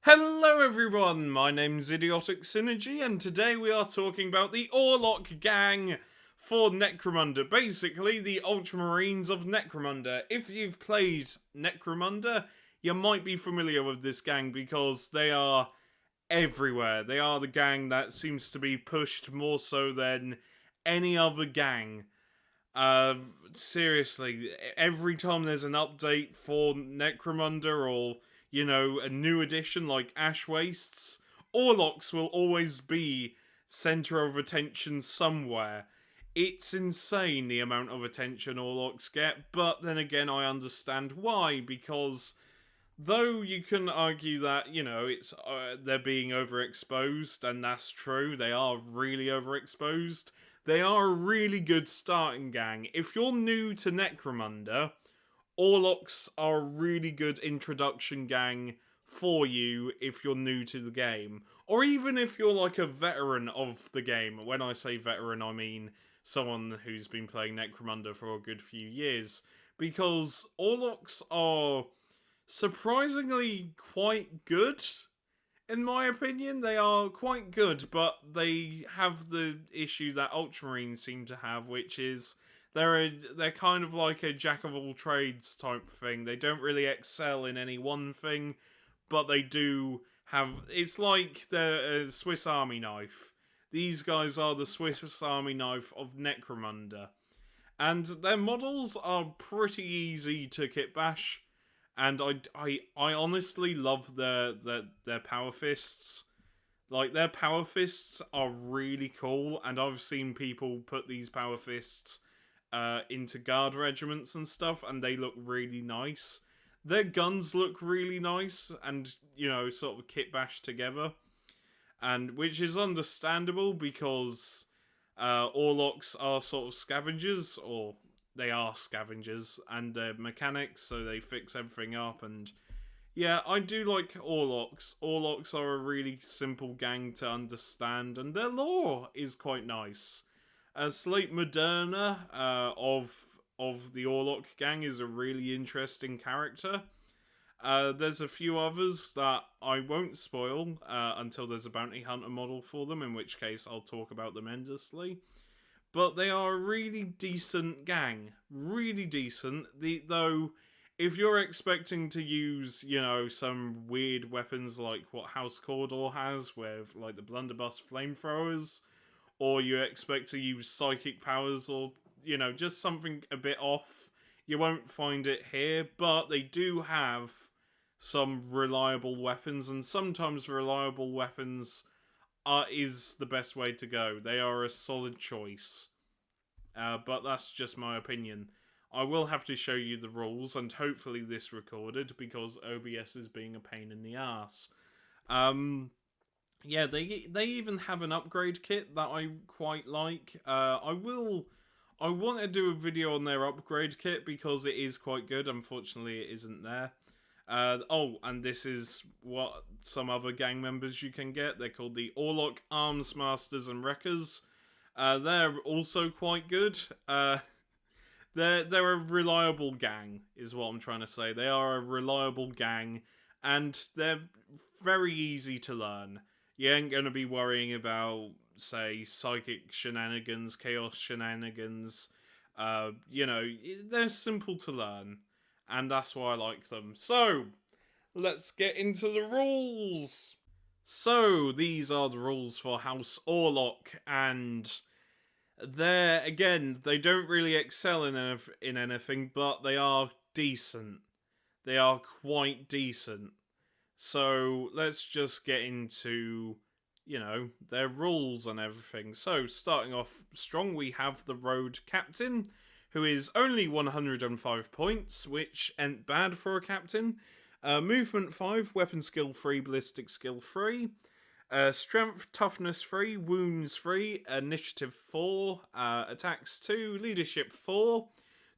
Hello everyone, my name's Idiotic Synergy and today we are talking about the Orlock gang for Necromunda. Basically, the Ultramarines of Necromunda. If you've played Necromunda, you might be familiar with this gang because they are everywhere. They are the gang that seems to be pushed more so than any other gang. Uh, Seriously, every time there's an update for Necromunda or, a new edition like Ash Wastes, Orlocks will always be center of attention somewhere. It's insane the amount of attention Orlocks get, but then again, I understand why, because though you can argue that, it's they're being overexposed, and that's true, they are really overexposed. They are a really good starting gang. If you're new to Necromunda, Orlocks are a really good introduction gang for you if you're new to the game. Or even if you're like a veteran of the game. When I say veteran, I mean someone who's been playing Necromunda for a good few years. Because Orlocks are surprisingly quite good, in my opinion. They are quite good, but they have the issue that Ultramarines seem to have, which is they're kind of like a jack of all trades type thing. They don't really excel in any one thing, but they do have. It's like the Swiss Army knife. These guys are the Swiss Army knife of Necromunda, and their models are pretty easy to kit bash. And I honestly love their power fists. Like, their power fists are really cool, and I've seen people put these power fists into guard regiments and stuff, and they look really nice. Their guns look really nice, and sort of kit bash together, and which is understandable because Orlocks are sort of scavengers, or they are scavengers, and mechanics, so they fix everything up. And yeah, I do like Orlocks. Orlocks are a really simple gang to understand, and their lore is quite nice. Slate Moderna of the Orlock gang is a really interesting character. There's a few others that I won't spoil until there's a bounty hunter model for them, in which case I'll talk about them endlessly. But they are a really decent gang. Really decent. Though, if you're expecting to use, some weird weapons like what House Corridor has, with like the blunderbuss flamethrowers, or you expect to use psychic powers, or, just something a bit off, you won't find it here. But they do have some reliable weapons, and sometimes reliable weapons is the best way to go. They are a solid choice. But that's just my opinion. I will have to show you the rules, and hopefully this recorded, because OBS is being a pain in the ass. Yeah, they even have an upgrade kit that I quite like. I want to do a video on their upgrade kit because it is quite good. Unfortunately, it isn't there. And this is what some other gang members you can get. They're called the Orlock Arms Masters and Wreckers. They're also quite good. They're a reliable gang, is what I'm trying to say. They are a reliable gang, and they're very easy to learn. You ain't going to be worrying about, say, psychic shenanigans, chaos shenanigans. They're simple to learn, and that's why I like them. So, let's get into the rules. So, these are the rules for House Orlock, and they don't really excel in anything, but they are decent. They are quite decent. So let's just get into, their rules and everything. So starting off strong, we have the Road Captain, who is only 105 points, which ain't bad for a captain. Movement 5, weapon skill 3, ballistic skill 3. Strength, toughness 3, wounds 3, initiative 4, attacks 2, leadership 4,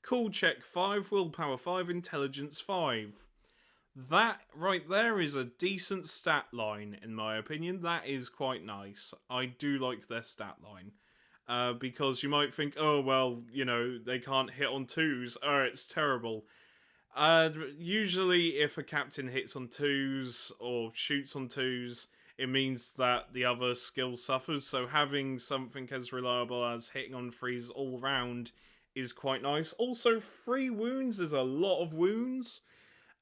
cool check 5, willpower 5, intelligence 5. That right there is a decent stat line, in my opinion. That is quite nice. I do like their stat line. Because you might think, oh, well, they can't hit on 2s. Oh, it's terrible. Usually if a captain hits on 2s or shoots on 2s, it means that the other skill suffers, so having something as reliable as hitting on 3s all round is quite nice. Also, 3 wounds is a lot of wounds,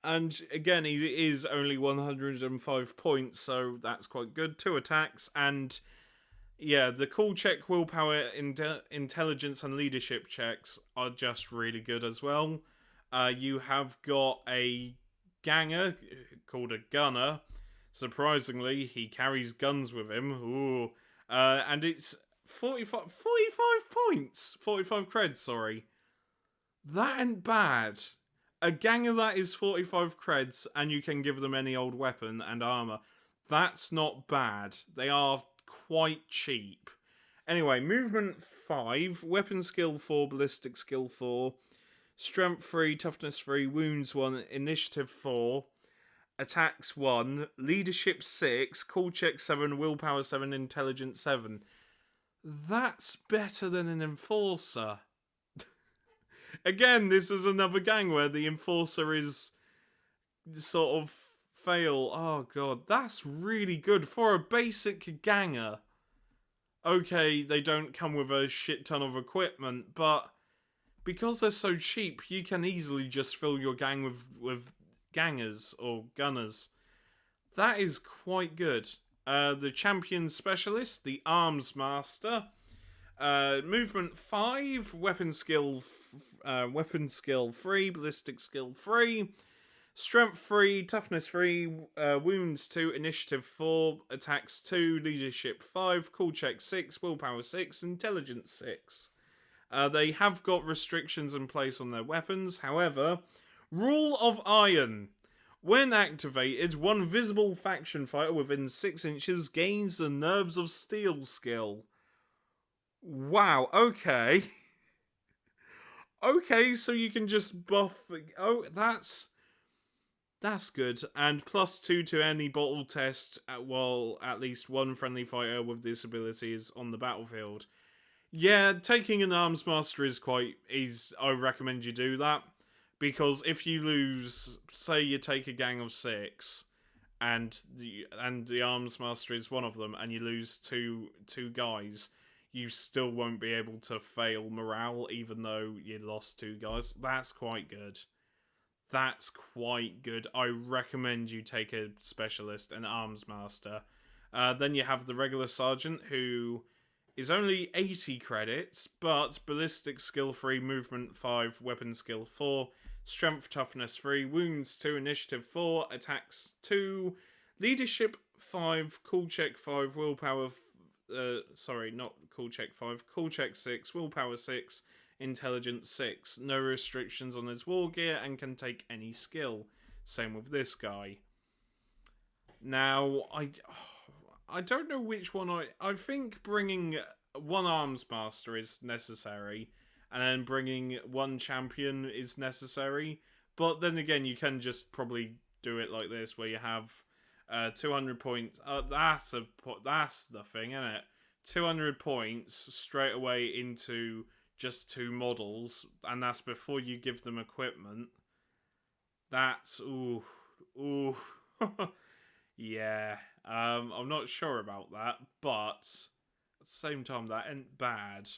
and again, he is only 105 points, so that's quite good. 2 attacks, and yeah, the cool check, willpower, intelligence, and leadership checks are just really good as well. You have got a ganger called a gunner. Surprisingly, he carries guns with him. Ooh. And it's 45 points. 45 creds, sorry. That ain't bad. A ganger that is 45 creds, and you can give them any old weapon and armor. That's not bad. They are quite cheap. Anyway, movement 5, weapon skill 4, ballistic skill 4, strength 3, toughness 3, wounds 1, initiative 4, attacks 1, leadership 6, cool check 7, willpower 7, intelligence 7. That's better than an enforcer. Again, this is another gang where the enforcer is sort of fail. Oh god, that's really good for a basic ganger. Okay, they don't come with a shit ton of equipment, but because they're so cheap, you can easily just fill your gang with gangers or gunners. That is quite good. The champion specialist, the arms master. Movement 5, weapon skill 3, ballistic skill 3, strength 3, toughness 3, wounds 2, initiative 4, attacks 2, leadership 5, cool check 6, willpower 6, intelligence 6. They have got restrictions in place on their weapons, however, Rule of Iron. When activated, one visible faction fighter within 6 inches gains the Nerves of Steel skill. Wow, okay. Okay, so you can just buff... Oh, that's good. And +2 to any bottle test while at least one friendly fighter with this ability is on the battlefield. Yeah, taking an arms master I recommend you do that. Because if you lose, say you take a gang of 6, and the arms master is one of them, and you lose two guys, you still won't be able to fail morale, even though you lost 2 guys. That's quite good. That's quite good. I recommend you take a specialist, an arms master. Then you have the regular sergeant, who is only 80 credits, but ballistic skill 3, movement 5, weapon skill 4, strength toughness 3, wounds 2, initiative 4, attacks 2, leadership 5, cool check 5, willpower not cool check 5, cool check 6, willpower 6, intelligence 6. No restrictions on his war gear and can take any skill. Same with this guy. Now, I don't know which one I think bringing one arms master is necessary, and then bringing one champion is necessary. But then again, you can just probably do it like this, where you have 200 points. That's the thing, isn't it? 200 points straight away into just 2 models, and that's before you give them equipment. That's ooh. Yeah, I'm not sure about that, but at the same time, that ain't bad.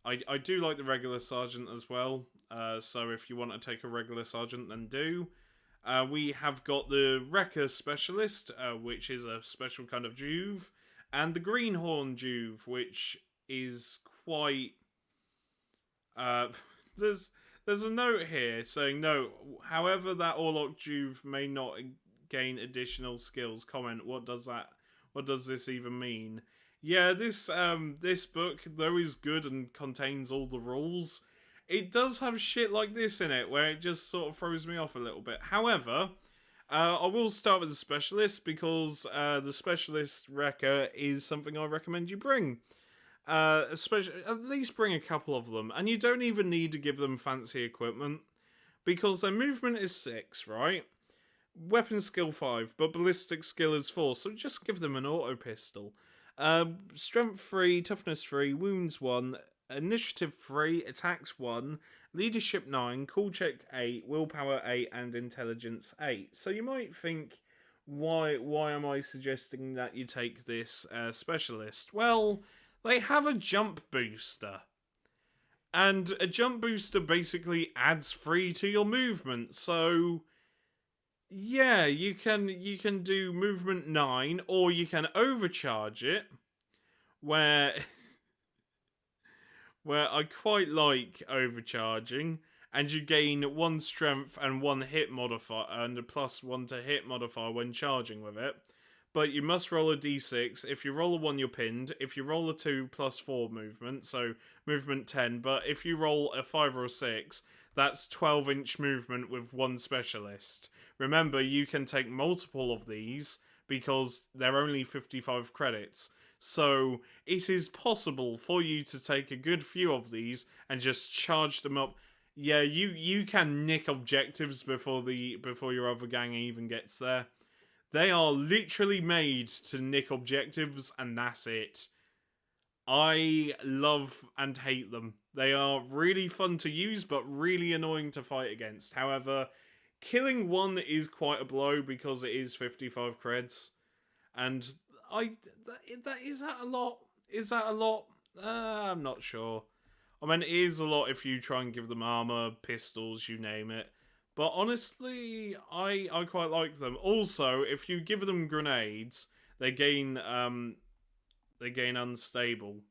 I do like the regular sergeant as well, so if you want to take a regular sergeant, then do. We have got the Wrecker Specialist, which is a special kind of Juve, and the Greenhorn Juve, which is quite... there's a note here saying, no, however that Orlock Juve may not gain additional skills, comment, what does this even mean? Yeah, this book, though is good and contains all the rules, it does have shit like this in it, where it just sort of throws me off a little bit. However, I will start with the Specialist, because the Specialist Wrecker is something I recommend you bring. Especially, at least bring a couple of them, and you don't even need to give them fancy equipment, because their movement is 6, right? Weapon skill 5, but ballistic skill is 4, so just give them an auto pistol. Strength 3, toughness 3, wounds 1, initiative 3, attacks 1, Leadership 9, Cool Check 8, Willpower 8, and Intelligence 8. So you might think, why am I suggesting that you take this specialist? Well, they have a jump booster. And a jump booster basically adds 3 to your movement, so yeah, you can do movement 9, or you can overcharge it, where where I quite like overcharging, and you gain 1 strength and 1 hit modifier, and a +1 to hit modifier when charging with it. But you must roll a d6. If you roll a 1, you're pinned. If you roll a 2, +4 movement, so movement 10. But if you roll a 5 or a 6, that's 12-inch movement with 1 specialist. Remember, you can take multiple of these because they're only 55 credits. So it is possible for you to take a good few of these and just charge them up. Yeah, you can nick objectives before your other gang even gets there. They are literally made to nick objectives, and that's it. I love and hate them. They are really fun to use, but really annoying to fight against. However, killing one is quite a blow because it is 55 creds. And is that a lot? Is that a lot? I'm not sure. I mean, it is a lot if you try and give them armor, pistols, you name it. But honestly, I quite like them. Also, if you give them grenades, they gain unstable,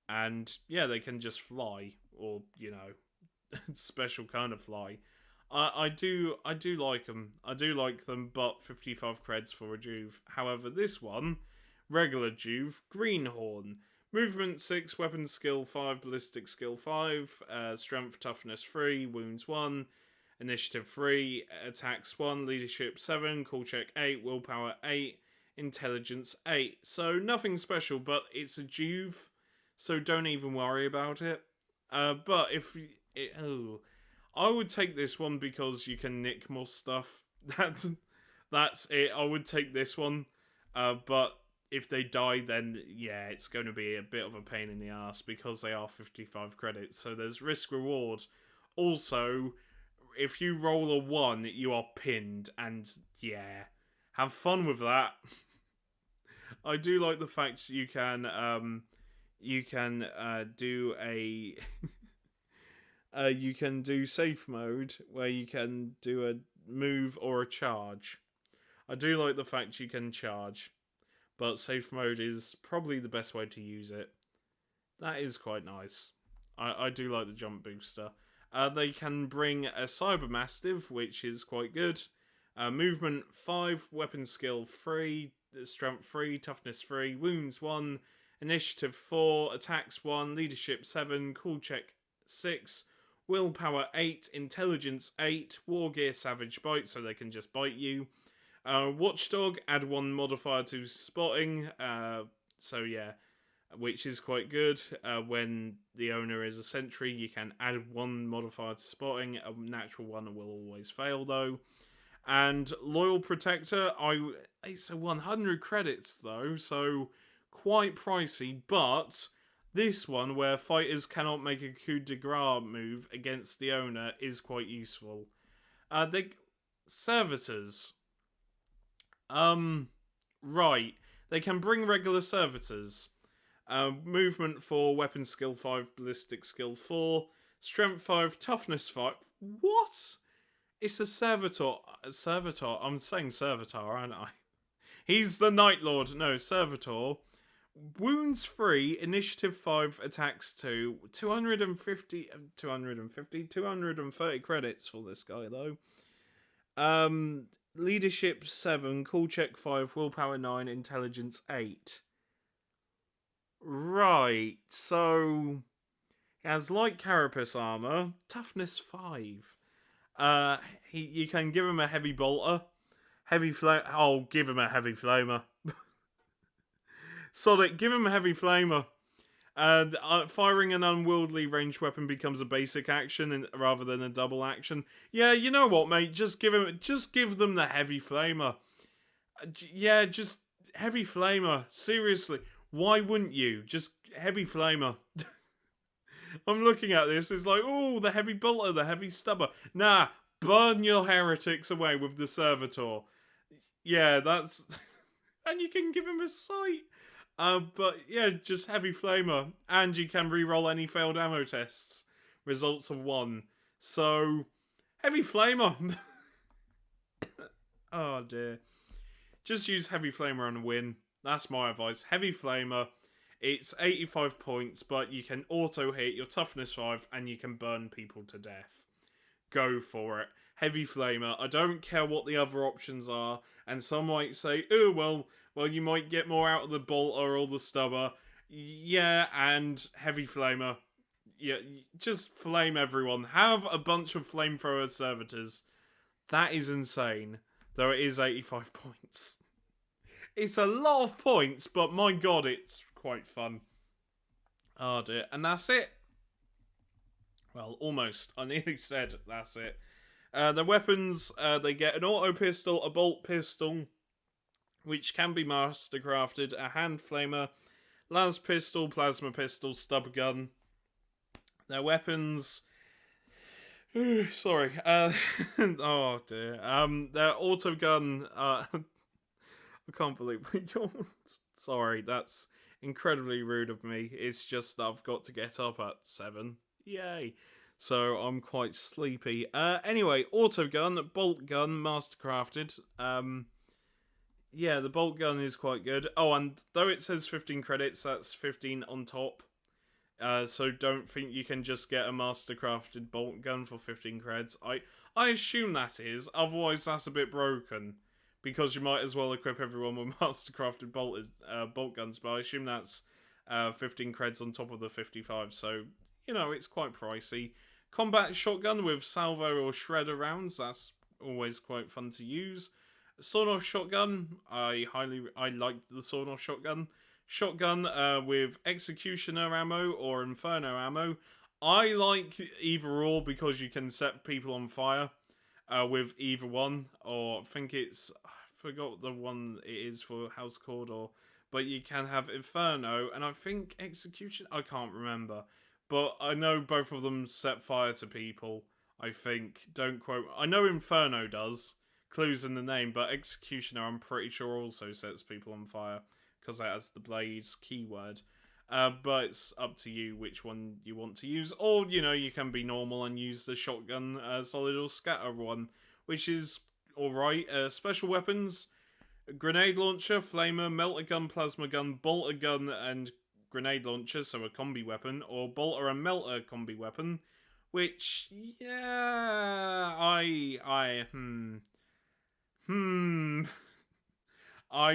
and yeah, they can just fly, or special kind of fly. I do like them. I do like them, but 55 creds for a Juve. However, this one, regular Juve, Greenhorn. Movement 6, weapon skill 5, ballistic skill 5, strength toughness 3, wounds 1, initiative 3, attacks 1, leadership 7, cool check 8, willpower 8, intelligence 8. So nothing special, but it's a Juve, so don't even worry about it. But I would take this one because you can nick more stuff. That's it. I would take this one. But if they die, then yeah, it's going to be a bit of a pain in the ass because they are 55 credits. So there's risk reward. Also, if you roll a 1, you are pinned, and yeah, have fun with that. I do like the fact you can do a you can do safe mode where you can do a move or a charge. I do like the fact you can charge, but safe mode is probably the best way to use it. That is quite nice. I do like the jump booster. They can bring a Cyber Mastiff, which is quite good. Movement 5, weapon skill 3, strength 3, toughness 3, wounds 1, initiative 4, attacks 1, leadership 7, cool check 6, willpower 8, intelligence 8, war gear savage bite, so they can just bite you. Watchdog, add 1 modifier to spotting, so yeah, which is quite good. When the owner is a sentry, you can add 1 modifier to spotting. A natural one will always fail though. And Loyal Protector, it's a 100 credits though, so quite pricey, but this one, where fighters cannot make a coup de grace move against the owner, is quite useful. Servitors. Right. They can bring regular servitors. Movement 4, weapon skill 5, ballistic skill 4, strength 5, toughness 5. What? It's a servitor. Servitor. I'm saying servitor, aren't I? He's the Night Lord. No, servitor. Wounds 3, initiative 5, attacks 2, 230 credits for this guy though. Leadership 7, cool check 5, willpower 9, intelligence 8. Right, so he has light carapace armor, toughness 5. You can give him a heavy bolter, give him a heavy flamer. Sonic, give him a heavy flamer. Firing an unwieldy ranged weapon becomes a basic action rather than a double action. Yeah, you know what, mate? Just give them the heavy flamer. Yeah, just heavy flamer. Seriously, why wouldn't you? Just heavy flamer. I'm looking at this, it's like, oh, the heavy bolter, the heavy stubber. Nah, burn your heretics away with the servitor. Yeah, that's... and you can give him a sight. But yeah, just heavy flamer. And you can re-roll any failed ammo tests. Results of 1. So, heavy flamer. Oh dear. Just use heavy flamer on a win. That's my advice. Heavy flamer. It's 85 points, but you can auto hit your toughness 5 and you can burn people to death. Go for it. Heavy flamer. I don't care what the other options are. And some might say, oh, well, you might get more out of the bolter or the stubber. Yeah, and heavy flamer. Yeah, just flame everyone. Have a bunch of flamethrower servitors. That is insane. Though it is 85 points. It's a lot of points, but my god, it's quite fun. Oh dear. And that's it. Well, almost. I nearly said that's it. The weapons, they get an auto pistol, a bolt pistol, which can be mastercrafted, a hand flamer, las pistol, plasma pistol, stub gun. Their weapons... sorry. Oh dear. Their auto gun... I can't believe we yawned. Sorry, that's incredibly rude of me. It's just that I've got to get up at 7. Yay. So I'm quite sleepy. Anyway, auto gun, bolt gun, mastercrafted. Yeah, the bolt gun is quite good. Oh, and though it says 15 credits, that's 15 on top. So don't think you can just get a mastercrafted bolt gun for 15 creds. I assume that is, otherwise that's a bit broken. Because you might as well equip everyone with mastercrafted bolt guns, but I assume that's 15 creds on top of the 55, so, you know, it's quite pricey. Combat shotgun with salvo or shredder rounds, that's always quite fun to use. Sawn-off shotgun, I like the sawn-off shotgun. Shotgun with executioner ammo or inferno ammo. I like either or because you can set people on fire. With either one, or I think it's... I forgot the one it is for House Corridor, but you can have Inferno, and I think Execution... I can't remember, but I know both of them set fire to people, I think. Don't quote... I know Inferno does, clues in the name, but Executioner I'm pretty sure also sets people on fire, because that has the Blaze keyword. But it's up to you which one you want to use. Or, you know, you can be normal and use the shotgun, solid or scatter one, which is alright. Special weapons, grenade launcher, flamer, melter gun, plasma gun, bolter gun, and grenade launcher, so a combi weapon, or bolter and melter combi weapon, which, yeah, I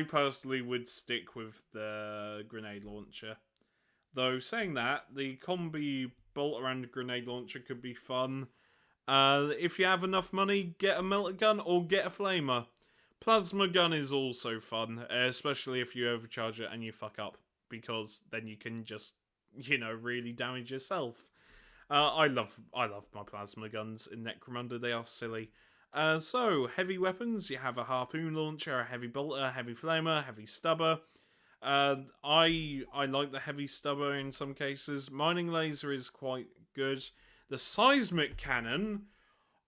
personally would stick with the grenade launcher. Though, saying that, the combi bolter and grenade launcher could be fun. If you have enough money, get a melter gun or get a flamer. Plasma gun is also fun, especially if you overcharge it and you fuck up, because then you can just, you know, really damage yourself. I love my plasma guns in Necromunda, they are silly. So, heavy weapons, you have a harpoon launcher, a heavy bolter, a heavy flamer, heavy stubber. I like the heavy stubber in some cases. Mining laser is quite good. The seismic cannon.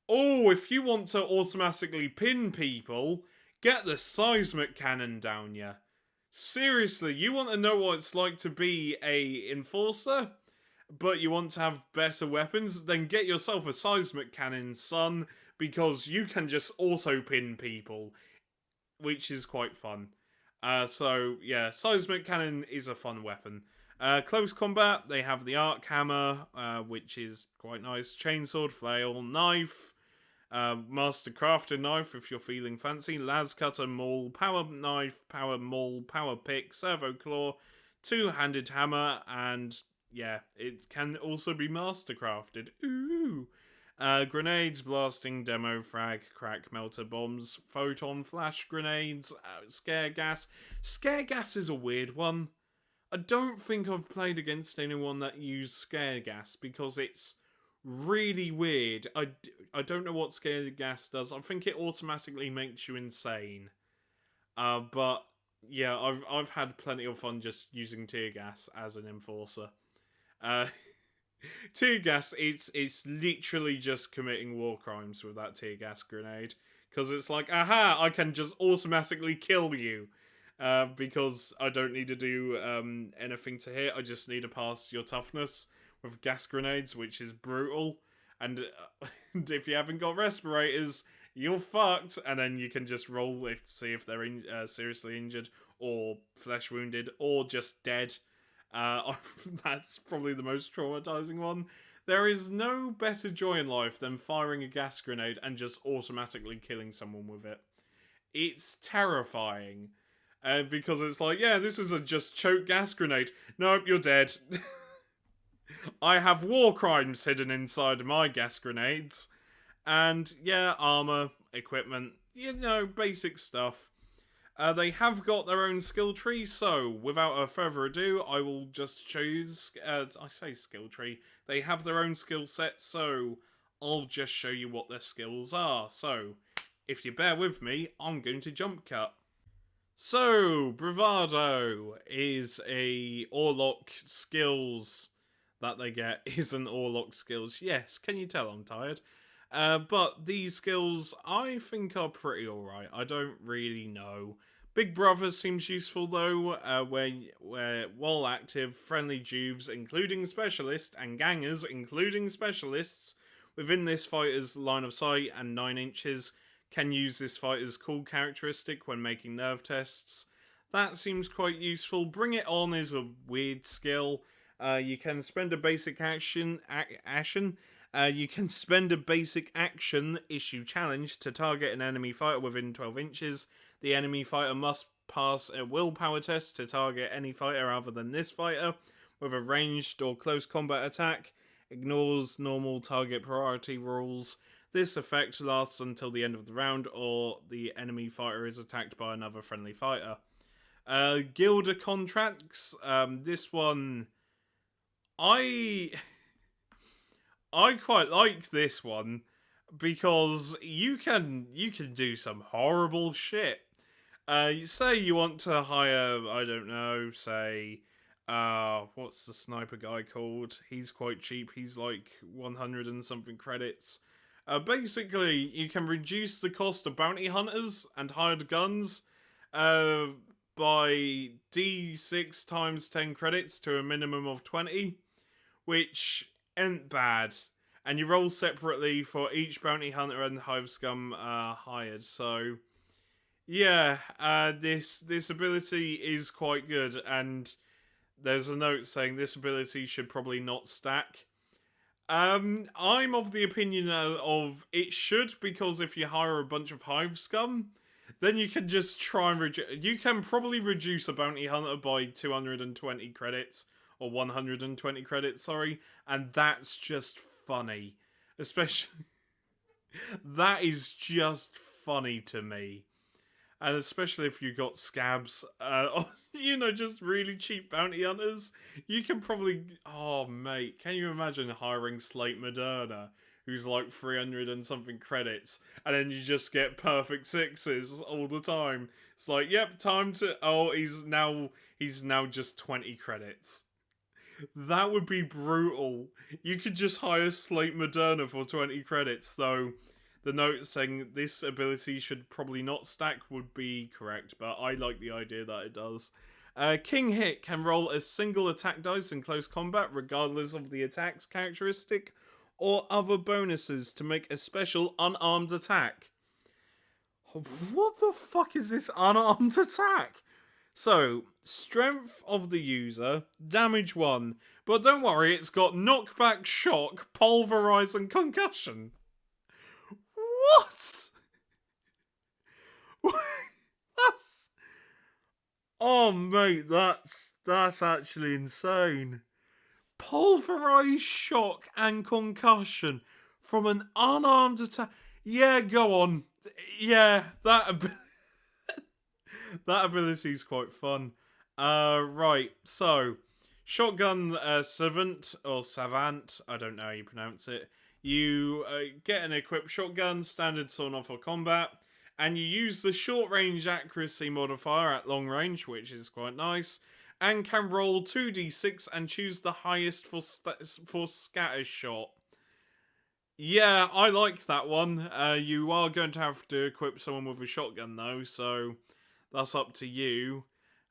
Oh, if you want to automatically pin people, get the seismic cannon down ya. Seriously, you want to know what it's like to be a enforcer, but you want to have better weapons? Then get yourself a seismic cannon, son, because you can just auto pin people, which is quite fun. So, yeah, Seismic Cannon is a fun weapon. Close combat, they have the Arc Hammer, which is quite nice. Chainsword, Flail, Knife, Master Crafted Knife if you're feeling fancy. Las Cutter, Maul, Power Knife, Power Maul, Power Pick, Servo Claw, Two-Handed Hammer, and yeah, it can also be Master Crafted. Ooh! Grenades, blasting, demo, frag, crack, melter, bombs, photon, flash grenades, scare gas. Scare gas is a weird one. I don't think I've played against anyone that used scare gas because it's really weird. I don't know what scare gas does. I think it automatically makes you insane. But yeah, I've had plenty of fun just using tear gas as an enforcer. Tear gas, it's literally just committing war crimes with that tear gas grenade. Because it's like, aha, I can just automatically kill you. Because I don't need to do anything to hit. I just need to pass your toughness with gas grenades, which is brutal. And if you haven't got respirators, you're fucked. And then you can just roll to see if they're seriously injured or flesh wounded or just dead. That's probably the most traumatizing one. There is no better joy in life than firing a gas grenade and just automatically killing someone with it. It's terrifying. Because it's like, yeah, this is a just choke gas grenade. Nope, you're dead. I have war crimes hidden inside my gas grenades. And yeah, armor, equipment, basic stuff. They have got their own skill tree, so without further ado, I will just choose. I say skill tree. They have their own skill set, so I'll just show you what their skills are. So, if you bear with me, I'm going to jump cut. So, Bravado is a Orlock skills that they get. Isn't Orlock skills? Yes, can you tell I'm tired? But these skills, I think, are pretty alright. I don't really know. Big Brother seems useful though, where while active, friendly Juves, including specialists, and gangers, including specialists, within this fighter's line of sight and 9 inches, can use this fighter's cool characteristic when making nerve tests. That seems quite useful. Bring It On is a weird skill. You can spend a basic action, you can spend a basic action issue challenge to target an enemy fighter within 12 inches. The enemy fighter must pass a willpower test to target any fighter other than this fighter with a ranged or close combat attack. Ignores normal target priority rules. This effect lasts until the end of the round or the enemy fighter is attacked by another friendly fighter. Guilder contracts. This one, I quite like this one because you can do some horrible shit. You say you want to hire, I don't know, say, what's the sniper guy called? He's quite cheap. He's like 100 and something credits. Basically, you can reduce the cost of bounty hunters and hired guns by D6 times 10 credits to a minimum of 20, which ain't bad. And you roll separately for each bounty hunter and hive scum hired. So, yeah, this ability is quite good, and there's a note saying this ability should probably not stack. I'm of the opinion of it should, because if you hire a bunch of hive scum, then you can just try and you can probably reduce a bounty hunter by 220 credits, or 120 credits, sorry, and that's just funny. Especially, that is just funny to me. And especially if you got scabs, or, just really cheap bounty hunters, you can probably, oh mate, can you imagine hiring Slate Moderna, who's like 300 and something credits, and then you just get perfect sixes all the time. It's like, yep, time to, oh, he's now just 20 credits. That would be brutal. You could just hire Slate Moderna for 20 credits, though the note saying this ability should probably not stack would be correct, but I like the idea that it does. King Hit can roll a single attack dice in close combat, regardless of the attack's characteristic, or other bonuses to make a special unarmed attack. What the fuck is this unarmed attack? So, strength of the user, damage 1. But don't worry, it's got knockback, shock, pulverize, and concussion. What? That's... Oh, mate, that's actually insane. Pulverize, shock, and concussion from an unarmed attack. Yeah, go on. Yeah, that ability is quite fun. Right, so shotgun savant or savant, I don't know how you pronounce it. You get an equipped shotgun, standard sawn-off for combat, and you use the short range accuracy modifier at long range, which is quite nice. and can roll 2d6 and choose the highest for scatter shot. Yeah, I like that one. You are going to have to equip someone with a shotgun though, so that's up to you.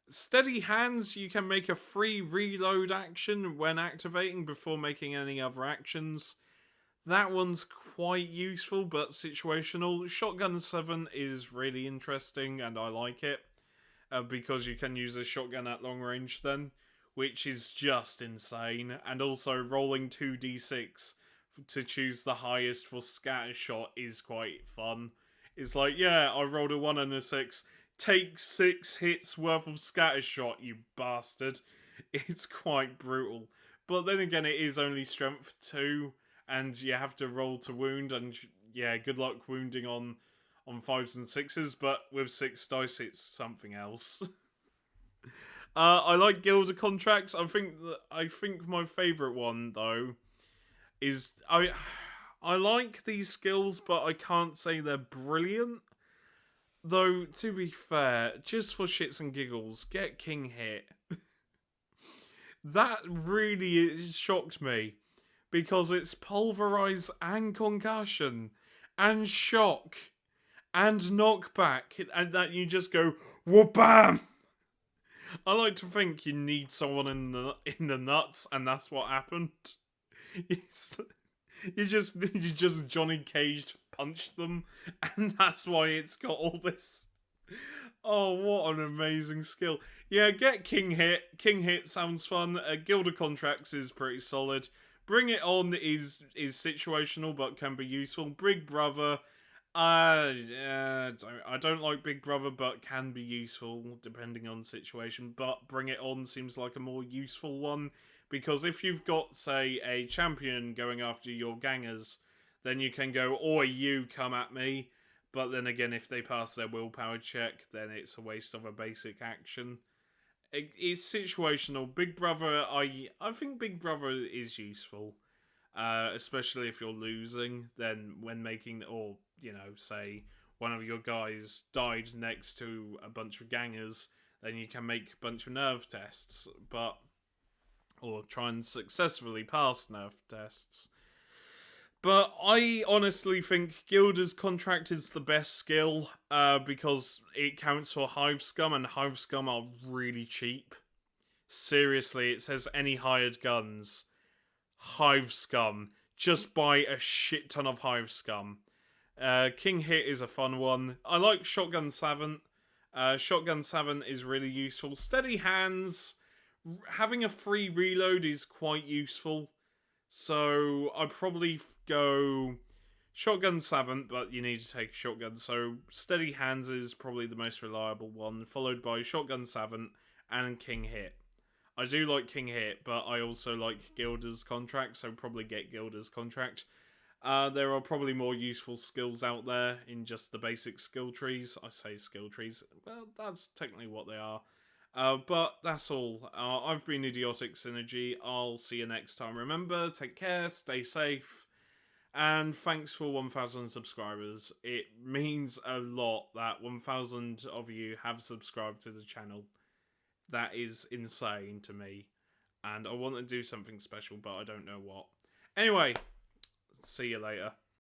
Steady hands, you can make a free reload action when activating before making any other actions. That one's quite useful but situational. Shotgun 7 is really interesting and I like it. Because you can use a shotgun at long range then, which is just insane. And also rolling 2d6 to choose the highest for scatter shot is quite fun. It's like, yeah, I rolled a 1 and a 6. Take 6 hits worth of scatter shot, you bastard. It's quite brutal. But then again, it is only strength 2, and you have to roll to wound, and yeah, good luck wounding on 5s and 6s, but with 6 dice, it's something else. I like Gilder contracts. I think my favourite one though is I like these skills, but I can't say they're brilliant. Though to be fair, just for shits and giggles, get King Hit. That really shocked me because it's pulverize and concussion and shock and knockback, and that you just go wha-bam. I like to think you need someone in the nuts, and that's what happened. You just Johnny Caged punched them, and that's why it's got all this. Oh, what an amazing skill! Yeah, get King Hit. King Hit sounds fun. Gilder Contracts is pretty solid. Bring It On is situational but can be useful. Big Brother. I don't like Big Brother, but can be useful depending on situation. But Bring It On seems like a more useful one, because if you've got, say, a champion going after your gangers, then you can go, "Oi, you come at me." But then again, if they pass their willpower check, then it's a waste of a basic action. It's situational. Big Brother, I think Big Brother is useful. Especially if you're losing, then when making, or, say one of your guys died next to a bunch of gangers, then you can make a bunch of nerve tests, or try and successfully pass nerve tests. But I honestly think Gilder's Contract is the best skill, because it counts for Hive Scum, and Hive Scum are really cheap. Seriously, it says any hired guns. Hive Scum. Just buy a shit ton of Hive Scum. King Hit is a fun one. I like Shotgun 7. Shotgun 7 is really useful. Steady Hands. Having a free reload is quite useful. So I'd probably go Shotgun 7, but you need to take a shotgun. So Steady Hands is probably the most reliable one, followed by Shotgun 7 and King Hit. I do like King Hit, but I also like Gilder's Contract, so probably get Gilder's Contract. There are probably more useful skills out there in just the basic skill trees. I say skill trees, well, that's technically what they are. But that's all. I've been Idiotic Synergy. I'll see you next time. Remember, take care, stay safe, and thanks for 1,000 subscribers. It means a lot that 1,000 of you have subscribed to the channel. That is insane to me. And I want to do something special, but I don't know what. Anyway, see you later.